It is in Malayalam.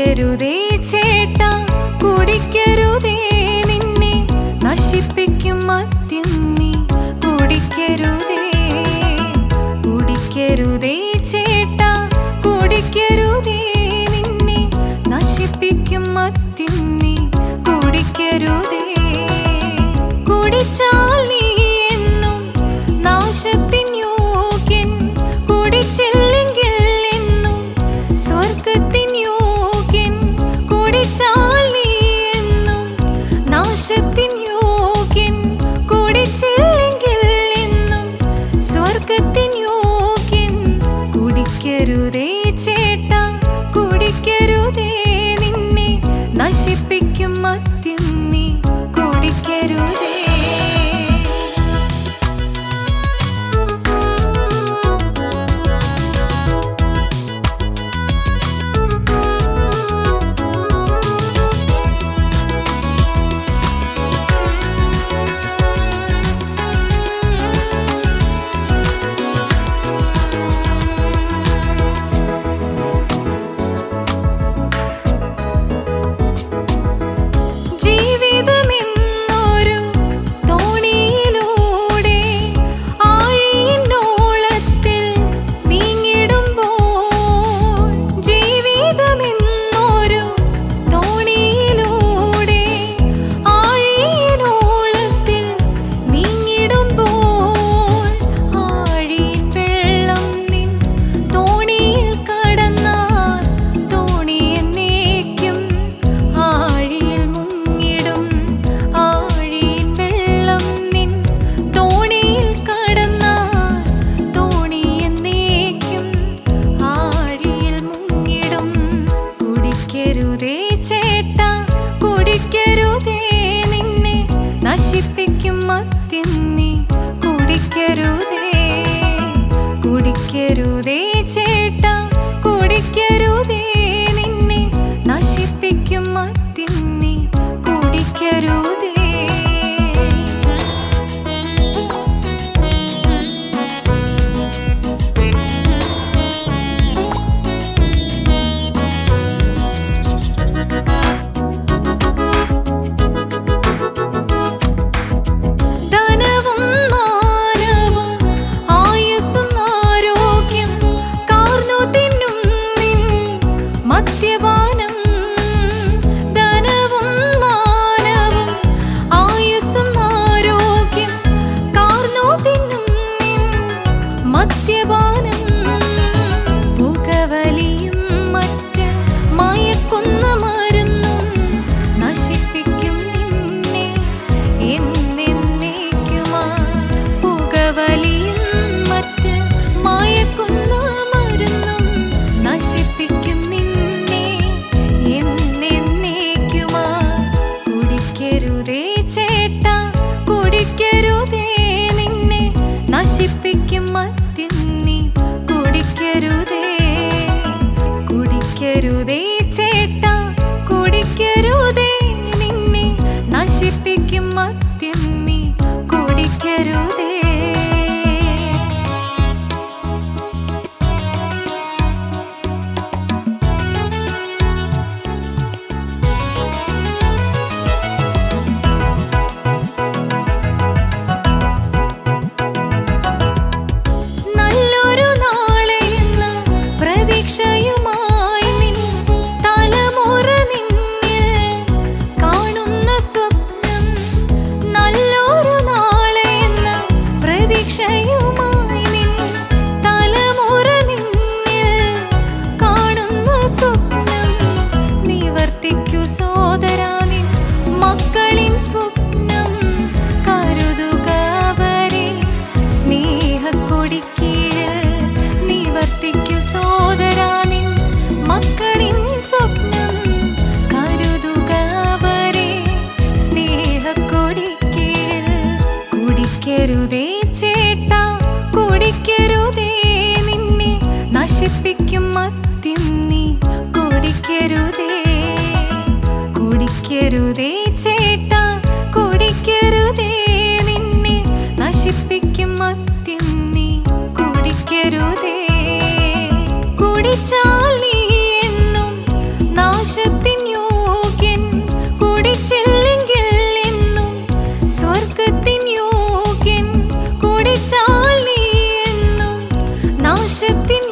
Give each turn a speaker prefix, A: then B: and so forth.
A: കുടിക്കരുതേ ചേട്ടാ, കുടിക്കരുതേ, നിന്നെ നശിപ്പിക്കും മദ്യം നീ കുടിക്കരുതേ. കുടിക്കരുതേ ചേട്ടാ, കുടിക്കരുതേ, നിന്നെ നശിപ്പിക്കും മദ്യം നീ കുടിക്കരുതേ. കുടിച്ചാൽ നീ എന്നും നാശത്തിൻ യോഗ്യൻ, കുടിച്ചില്ലെങ്കിൽ എന്നും സ്വർഗത്തിൻ യോഗ്യൻ. കുടിച്ചാൽ നീ എന്നും നാശത്തിൻ യോഗ്യൻ, കുടിച്ചില്ലെങ്കിൽ എന്നും സ്വർഗത്തിൻ യോഗ്യൻ. കുടിക്കരുതേ ചേട്ടാ, കുടിക്കരുതേ, നിന്നെ നശിപ്പിക്കും മദ്യം നീ കുടിക്കരുതേ. കുടിക്കരുതേ ചേട്ടാ, കുടിക്കരുതേ, നിന്നെ നശിപ്പിക്കും മദ്യം നീ കുടിക്കരുതേ. കുടിക്കരുതേ ചേട്ടാ, കുടിക്കരുതേ, നിന്നെ നശിപ്പിക്കും മദ്യം നീ കുടിക്കരുതേ. മദ്യപാനം പുകവലിയും മറ്റ് മയക്കുന്ന മരുന്നും നശിപ്പിക്കും നിന്നെ എന്നേക്കുമായി. പുകവലിയും മറ്റ് മയക്കുന്ന മരുന്നും നശിപ്പിക്കും നിന്നെ എന്നേക്കുമായി. കുടിക്കരുതേ ചേട്ടാ, കുടിക്കരുതേ, നിന്നെ നശിപ്പിക്കും മദ്യം നീ നാശത്തിൻ